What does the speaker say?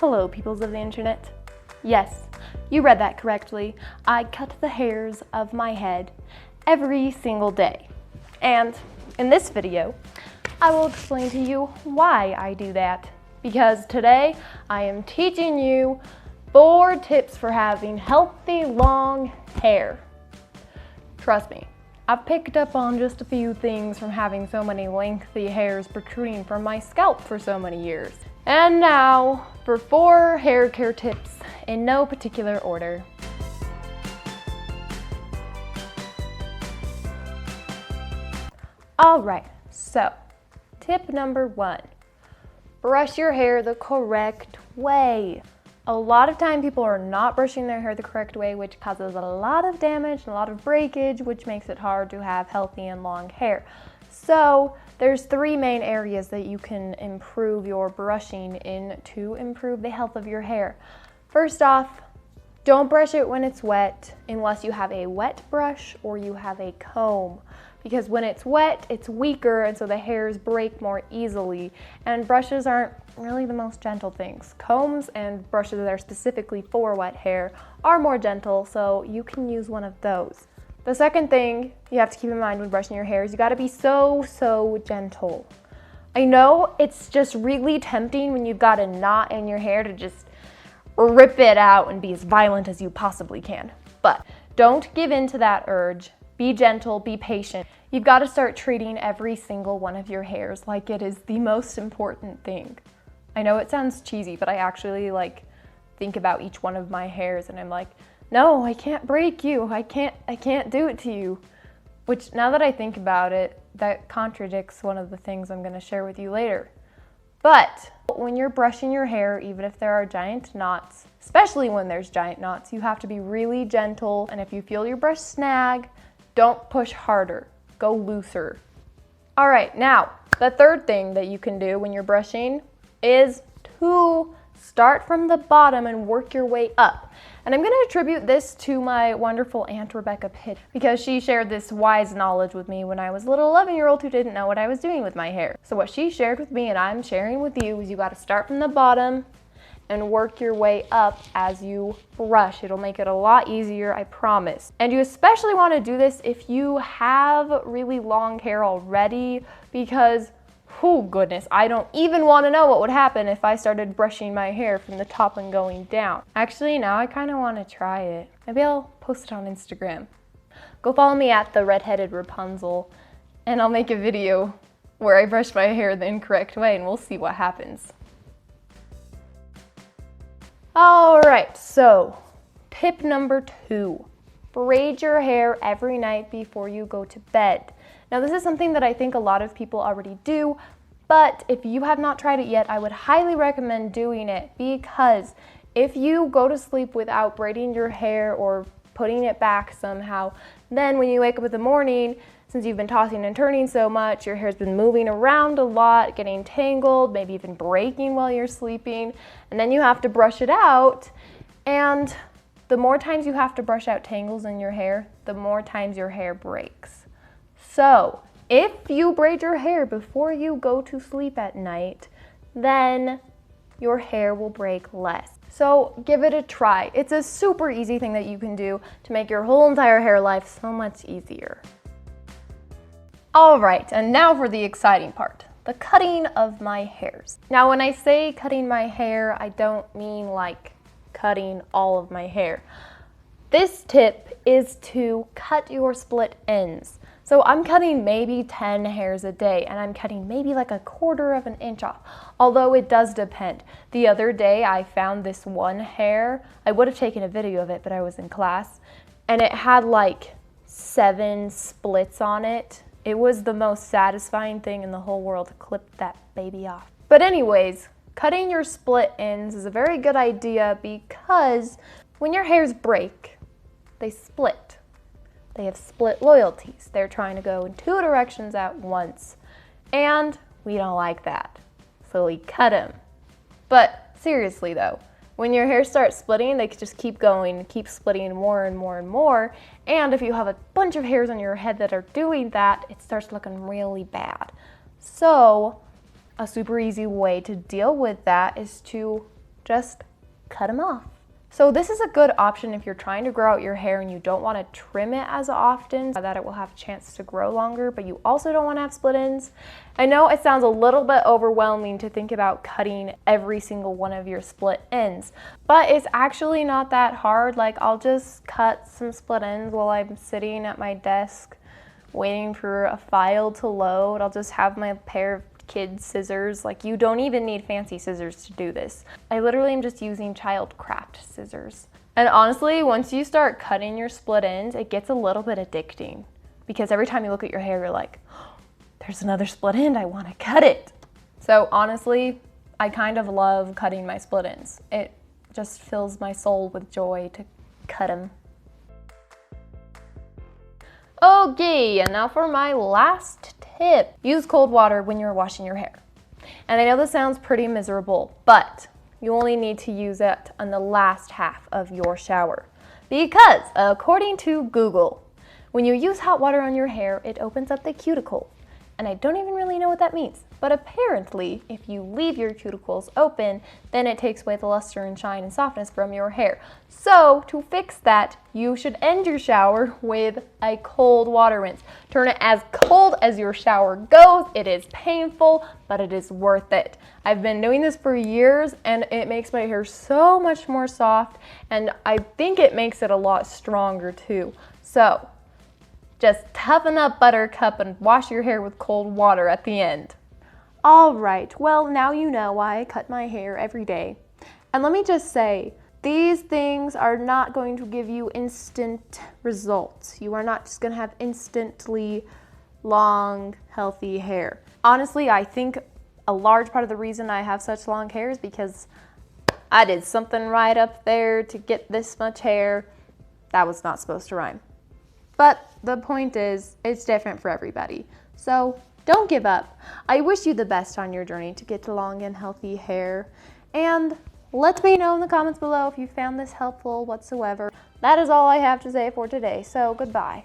Hello, peoples of the internet. Yes, you read that correctly. I cut the hairs of my head every single day. And in this video, I will explain to you why I do that. Because today, I am teaching you 4 tips for having healthy, long hair. Trust me, I've picked up on just a few things from having so many lengthy hairs protruding from my scalp for so many years. And now for 4 hair care tips in no particular order. Alright, so tip number 1, brush your hair the correct way. A lot of time people are not brushing their hair the correct way, which causes a lot of damage and a lot of breakage, which makes it hard to have healthy and long hair. So there's 3 main areas that you can improve your brushing in to improve the health of your hair. First off, don't brush it when it's wet unless you have a wet brush or you have a comb. Because when it's wet, it's weaker and so the hairs break more easily. And brushes aren't really the most gentle things. Combs and brushes that are specifically for wet hair are more gentle, so you can use one of those. The second thing you have to keep in mind when brushing your hair is you gotta be so gentle. I know it's just really tempting when you've got a knot in your hair to just rip it out and be as violent as you possibly can. But don't give in to that urge. Be gentle, be patient. You've got to start treating every single one of your hairs like it is the most important thing. I know it sounds cheesy, but I actually think about each one of my hairs and I'm like, no, I can't break you. I can't do it to you. Which now that I think about it, that contradicts one of the things I'm going to share with you later. But when you're brushing your hair, even if there are giant knots, especially when there's giant knots, you have to be really gentle. And if you feel your brush snag, don't push harder, go looser. All right, now, the third thing that you can do when you're brushing is to start from the bottom and work your way up. And I'm gonna attribute this to my wonderful Aunt Rebecca Pitt because she shared this wise knowledge with me when I was a little 11-year-old who didn't know what I was doing with my hair. So what she shared with me and I'm sharing with you is you gotta start from the bottom and work your way up as you brush. It'll make it a lot easier, I promise. And you especially want to do this if you have really long hair already because, oh goodness, I don't even want to know what would happen if I started brushing my hair from the top and going down. Actually, now I kind of want to try it. Maybe I'll post it on Instagram. Go follow me at the redheaded Rapunzel and I'll make a video where I brush my hair the incorrect way and we'll see what happens. All right, so tip number 2, braid your hair every night before you go to bed. Now this is something that I think a lot of people already do, but if you have not tried it yet, I would highly recommend doing it because if you go to sleep without braiding your hair or putting it back somehow, then when you wake up in the morning, since you've been tossing and turning so much, your hair's been moving around a lot, getting tangled, maybe even breaking while you're sleeping, and then you have to brush it out. And the more times you have to brush out tangles in your hair, the more times your hair breaks. So if you braid your hair before you go to sleep at night, then your hair will break less. So give it a try. It's a super easy thing that you can do to make your whole entire hair life so much easier. All right, and now for the exciting part, the cutting of my hairs. Now, when I say cutting my hair, I don't mean like cutting all of my hair. This tip is to cut your split ends. So I'm cutting maybe 10 hairs a day, and I'm cutting maybe like 1/4 of an inch off, although it does depend. The other day, I found this one hair. I would have taken a video of it, but I was in class, and it had like 7 splits on it. It was the most satisfying thing in the whole world to clip that baby off. But anyways, cutting your split ends is a very good idea because when your hairs break, they split. They have split loyalties. They're trying to go in 2 directions at once. And we don't like that. So we cut them. But seriously though, when your hair starts splitting, they just keep going, keep splitting more and more and more. And if you have a bunch of hairs on your head that are doing that, it starts looking really bad. So a super easy way to deal with that is to just cut them off. So this is a good option if you're trying to grow out your hair and you don't want to trim it as often so that it will have a chance to grow longer, but you also don't want to have split ends. I know it sounds a little bit overwhelming to think about cutting every single one of your split ends, but it's actually not that hard. Like, I'll just cut some split ends while I'm sitting at my desk waiting for a file to load. I'll just have my pair of kids scissors. Like, you don't even need fancy scissors to do this. I literally am just using child craft scissors. And honestly, once you start cutting your split ends, it gets a little bit addicting because every time you look at your hair, you're like, oh, there's another split end, I want to cut it. So honestly, I kind of love cutting my split ends. It just fills my soul with joy to cut them. Okay, and now for my last tip. Use cold water when you're washing your hair. And I know this sounds pretty miserable, but you only need to use it on the last half of your shower. Because according to Google, when you use hot water on your hair, it opens up the cuticle. And I don't even really know what that means. But apparently, if you leave your cuticles open, then it takes away the luster and shine and softness from your hair. So to fix that, you should end your shower with a cold water rinse. Turn it as cold as your shower goes. It is painful, but it is worth it. I've been doing this for years and it makes my hair so much more soft, and I think it makes it a lot stronger too. So just toughen up, Buttercup, and wash your hair with cold water at the end. All right, well, now you know why I cut my hair every day. And let me just say, these things are not going to give you instant results. You are not just gonna have instantly long, healthy hair. Honestly, I think a large part of the reason I have such long hair is because I did something right up there to get this much hair. That was not supposed to rhyme. But the point is, it's different for everybody. So don't give up. I wish you the best on your journey to get to long and healthy hair. And let me know in the comments below if you found this helpful whatsoever. That is all I have to say for today, so goodbye.